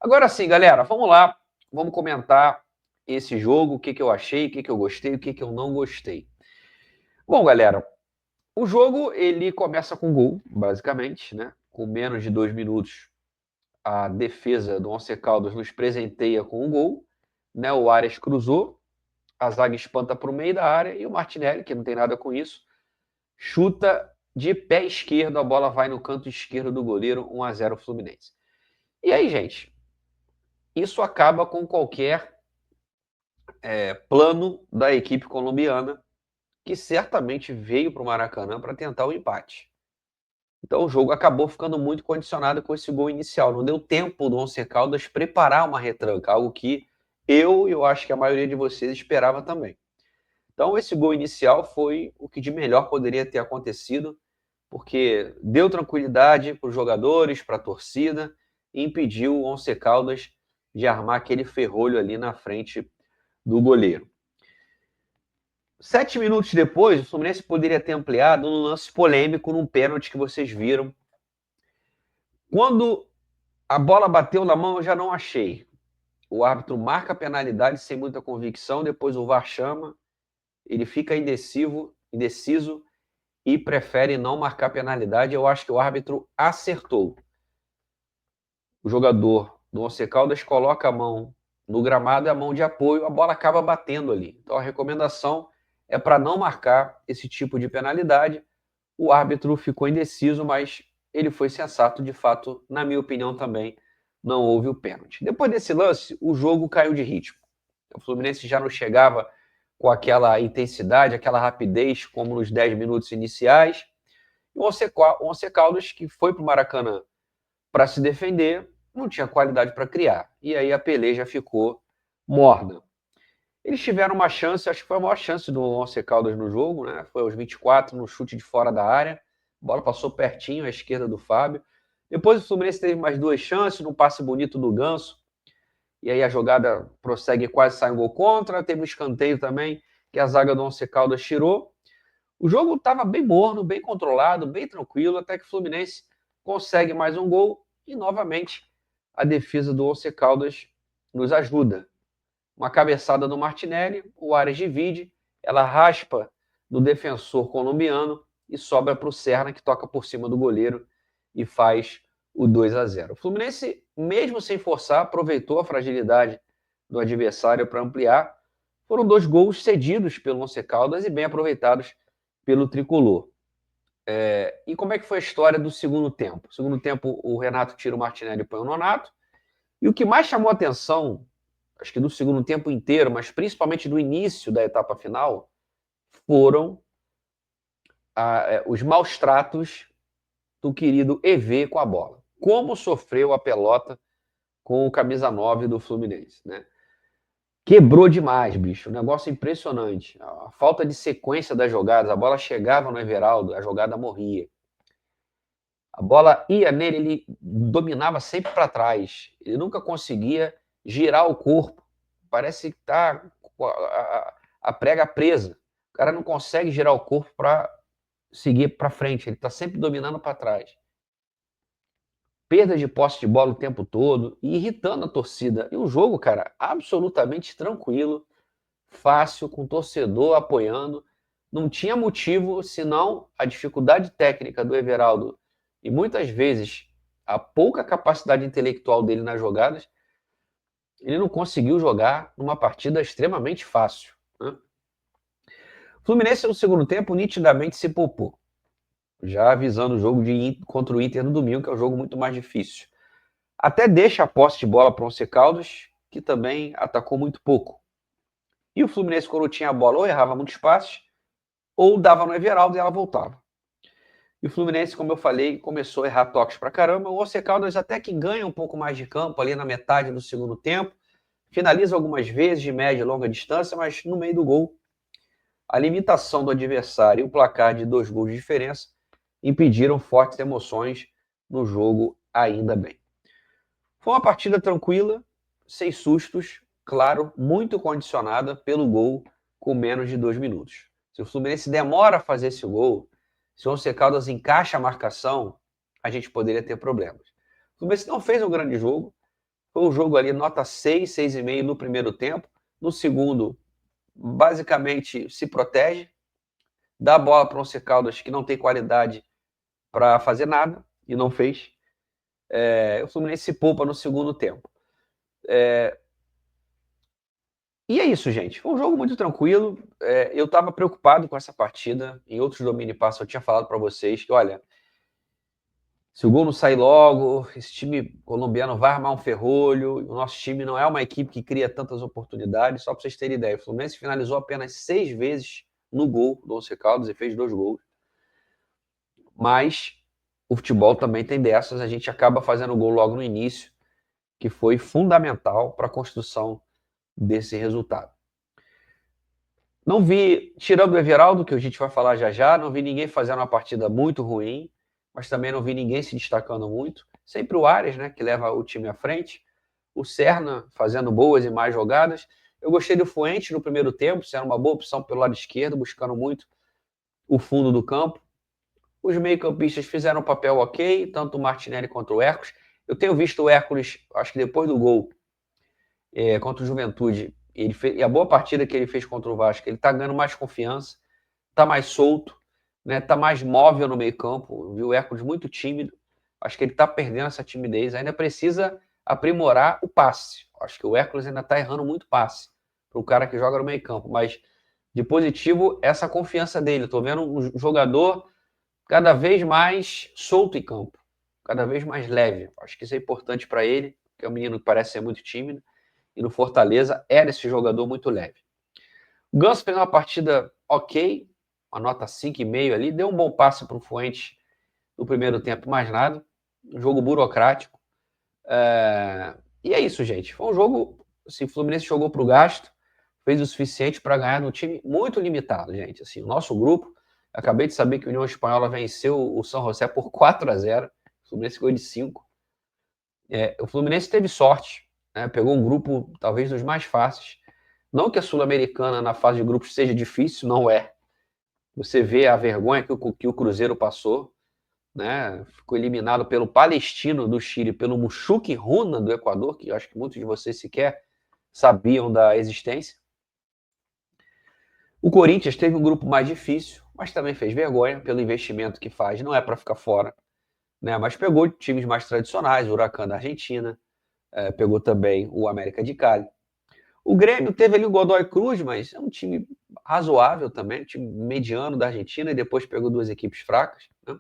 Agora sim, galera, vamos lá. Vamos comentar esse jogo, o que, que eu achei, o que, que eu gostei, o que, que eu não gostei. Bom, galera, o jogo ele começa com gol, basicamente, né? Com menos de 2 minutos, a defesa do Once Caldas nos presenteia com um gol, né? O Arias cruzou, a zaga espanta para o meio da área e o Martinelli, que não tem nada com isso, chuta de pé esquerdo, a bola vai no canto esquerdo do goleiro, 1-0 Fluminense. E aí, gente, isso acaba com qualquer plano da equipe colombiana, que certamente veio para o Maracanã para tentar o empate. Então o jogo acabou ficando muito condicionado com esse gol inicial. Não deu tempo do Once Caldas preparar uma retranca, algo que eu acho que a maioria de vocês esperava também. Então esse gol inicial foi o que de melhor poderia ter acontecido, porque deu tranquilidade para os jogadores, para a torcida, e impediu o Once Caldas de armar aquele ferrolho ali na frente do goleiro. 7 minutos depois, o Fluminense poderia ter ampliado num lance polêmico, num pênalti que vocês viram. Quando a bola bateu na mão, eu já não achei. O árbitro marca a penalidade sem muita convicção, depois o VAR chama, ele fica indeciso e prefere não marcar penalidade. Eu acho que o árbitro acertou. O jogador do Once Caldas coloca a mão no gramado, é a mão de apoio, a bola acaba batendo ali. Então a recomendação é para não marcar esse tipo de penalidade. O árbitro ficou indeciso, mas ele foi sensato, de fato, na minha opinião também, não houve o pênalti. Depois desse lance, o jogo caiu de ritmo. O Fluminense já não chegava com aquela intensidade, aquela rapidez, como nos 10 minutos iniciais. E o Once Caldas, que foi para o Maracanã para se defender, não tinha qualidade para criar. E aí a peleja ficou morna. Eles tiveram uma chance, acho que foi a maior chance do Once Caldas no jogo, né? Foi aos 24, no chute de fora da área. A bola passou pertinho à esquerda do Fábio. Depois o Fluminense teve mais 2 chances, num passe bonito do Ganso. E aí a jogada prossegue e quase sai um gol contra. Teve um escanteio também, que a zaga do Once Caldas tirou. O jogo estava bem morno, bem controlado, bem tranquilo, até que o Fluminense consegue mais um gol e, novamente, a defesa do Once Caldas nos ajuda. Uma cabeçada do Martinelli, o Arias divide, ela raspa do defensor colombiano e sobra para o Serna, que toca por cima do goleiro e faz o 2-0. O Fluminense, mesmo sem forçar, aproveitou a fragilidade do adversário para ampliar. Foram 2 gols cedidos pelo Once Caldas e bem aproveitados pelo tricolor. E como é que foi a história do segundo tempo? No segundo tempo, o Renato tira o Martinelli e põe o Nonato. E o que mais chamou a atenção, acho que do segundo tempo inteiro, mas principalmente do início da etapa final, foram os maus tratos do querido EV com a bola. Como sofreu a pelota com o camisa 9 do Fluminense, né? Quebrou demais, bicho. Um negócio impressionante. A falta de sequência das jogadas. A bola chegava no Everaldo, a jogada morria. A bola ia nele, ele dominava sempre para trás. Ele nunca conseguia girar o corpo. Parece que tá com a prega presa. O cara não consegue girar o corpo para seguir para frente. Ele está sempre dominando para trás. Perda de posse de bola o tempo todo e irritando a torcida. E o jogo, cara, absolutamente tranquilo, fácil, com o torcedor apoiando. Não tinha motivo senão a dificuldade técnica do Everaldo e muitas vezes a pouca capacidade intelectual dele nas jogadas. Ele não conseguiu jogar numa partida extremamente fácil, né? O Fluminense no segundo tempo nitidamente se poupou, já avisando o jogo contra o Inter no domingo, que é um jogo muito mais difícil. Até deixa a posse de bola para o Once Caldas, que também atacou muito pouco. E o Fluminense, quando tinha a bola, ou errava muitos passes, ou dava no Everaldo e ela voltava. E o Fluminense, como eu falei, começou a errar toques pra caramba. O Once Caldas até que ganha um pouco mais de campo ali na metade do segundo tempo, finaliza algumas vezes de média e longa distância, mas no meio do gol, a limitação do adversário e o placar de 2 gols de diferença impediram fortes emoções no jogo, ainda bem. Foi uma partida tranquila, sem sustos, claro, muito condicionada pelo gol com menos de 2 minutos. Se o Fluminense demora a fazer esse gol, se o Once Caldas encaixa a marcação, a gente poderia ter problemas. O Fluminense não fez um grande jogo, Foi um jogo ali, nota 6, 6,5 no primeiro tempo. No segundo, basicamente se protege, dá a bola para o Once Caldas, que não tem qualidade para fazer nada, e não fez. O Fluminense se poupa no segundo tempo. E é isso, gente. Foi um jogo muito tranquilo. Eu estava preocupado com essa partida. Em outros domínio e passo eu tinha falado para vocês que, olha, se o gol não sair logo, esse time colombiano vai armar um ferrolho. O nosso time não é uma equipe que cria tantas oportunidades. Só para vocês terem ideia, o Fluminense finalizou apenas 6 vezes no gol do Once Caldas e fez 2 gols. Mas o futebol também tem dessas. A gente acaba fazendo gol logo no início, que foi fundamental para a construção desse resultado. Não vi, tirando o Everaldo, que a gente vai falar já já, não vi ninguém fazendo uma partida muito ruim, mas também não vi ninguém se destacando muito. Sempre o Arias, né, que leva o time à frente. O Serna fazendo boas e mais jogadas. Eu gostei do Fuentes no primeiro tempo, sendo uma boa opção pelo lado esquerdo, buscando muito o fundo do campo. Os meio-campistas fizeram um papel ok, tanto o Martinelli quanto o Hércules. Eu tenho visto o Hércules, acho que depois do gol contra o Juventude, e a boa partida que ele fez contra o Vasco, ele está ganhando mais confiança, está mais solto, né, está mais móvel no meio-campo. Viu o Hércules muito tímido. Acho que ele está perdendo essa timidez. Ainda precisa aprimorar o passe. Acho que o Hércules ainda está errando muito passe para o cara que joga no meio-campo. Mas de positivo, essa confiança dele. Estou vendo um jogador cada vez mais solto em campo, cada vez mais leve. Acho que isso é importante para ele, que é um menino que parece ser muito tímido, e no Fortaleza era esse jogador muito leve. O Ganso fez uma partida ok, uma nota 5,5 ali, deu um bom passe para o Fuentes no primeiro tempo, mais nada. Um jogo burocrático. E é isso, gente. Foi um jogo, assim, o Fluminense jogou para o gasto, fez o suficiente para ganhar num time muito limitado, gente. Assim, o nosso grupo, acabei de saber que a União Espanhola venceu o São José por 4-0. O Fluminense ganhou de 5. O Fluminense teve sorte, né? Pegou um grupo talvez dos mais fáceis. Não que a Sul-Americana na fase de grupos seja difícil, não é. Você vê a vergonha que o Cruzeiro passou, né? Ficou eliminado pelo Palestino do Chile, pelo Muxuque Runa do Equador, que eu acho que muitos de vocês sequer sabiam da existência. O Corinthians teve um grupo mais difícil, mas também fez vergonha pelo investimento que faz. Não é para ficar fora, né? Mas pegou times mais tradicionais, o Huracan da Argentina, pegou também o América de Cali. O Grêmio teve ali o Godoy Cruz, mas é um time razoável também, um time mediano da Argentina, e depois pegou 2 equipes fracas, né?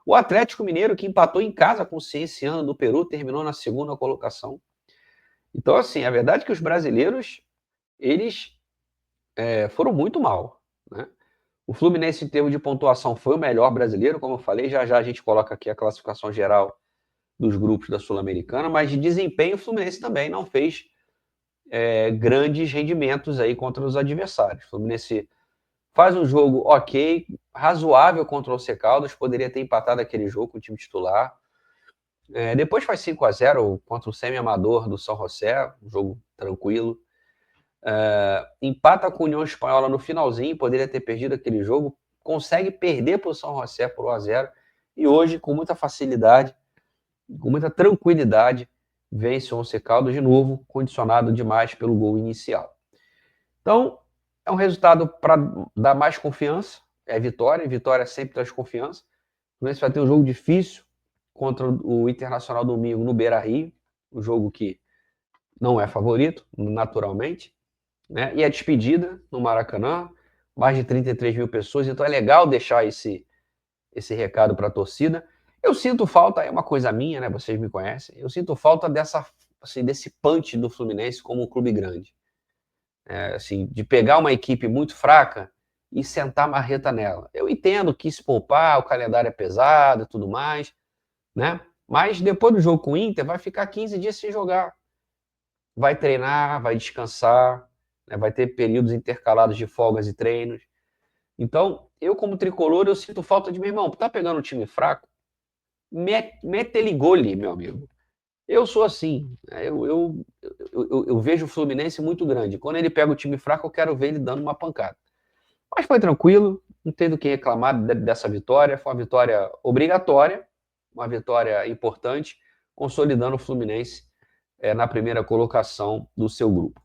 O Atlético Mineiro, que empatou em casa com o Cienciano do Peru, terminou na 2ª colocação. Então, assim, a verdade é que os brasileiros, eles foram muito mal, né? O Fluminense, em termos de pontuação, foi o melhor brasileiro, como eu falei, já já a gente coloca aqui a classificação geral dos grupos da Sul-Americana, mas de desempenho o Fluminense também não fez grandes rendimentos aí contra os adversários. O Fluminense faz um jogo ok, razoável contra o Once Caldas, poderia ter empatado aquele jogo com o time titular. Depois faz 5-0 contra o semi-amador do São José, um jogo tranquilo. Empata com a União Espanhola no finalzinho, poderia ter perdido aquele jogo, consegue perder para o São José por 1-0, e hoje, com muita facilidade, com muita tranquilidade, vence o Once Caldas de novo, condicionado demais pelo gol inicial. Então, é um resultado para dar mais confiança, vitória sempre traz confiança. O Fluminense vai ter um jogo difícil contra o Internacional domingo no Beira-Rio, um jogo que não é favorito, naturalmente, né? E a despedida no Maracanã, mais de 33 mil pessoas, então é legal deixar esse recado para a torcida. Eu sinto falta, é uma coisa minha, né? Vocês me conhecem, eu sinto falta desse punch do Fluminense como um clube grande. Assim, de pegar uma equipe muito fraca e sentar marreta nela. Eu entendo que se poupar, o calendário é pesado e tudo mais, né? Mas depois do jogo com o Inter, vai ficar 15 dias sem jogar. Vai treinar, vai descansar, né? Vai ter períodos intercalados de folgas e treinos. Então, eu como tricolor, eu sinto falta de, meu irmão, tá pegando um time fraco? Mete ele gole, meu amigo. Eu sou assim, né? Eu vejo o Fluminense muito grande. Quando ele pega o time fraco, eu quero ver ele dando uma pancada. Mas foi tranquilo, não tem do que reclamar dessa vitória. Foi uma vitória obrigatória, uma vitória importante, consolidando o Fluminense na primeira colocação do seu grupo.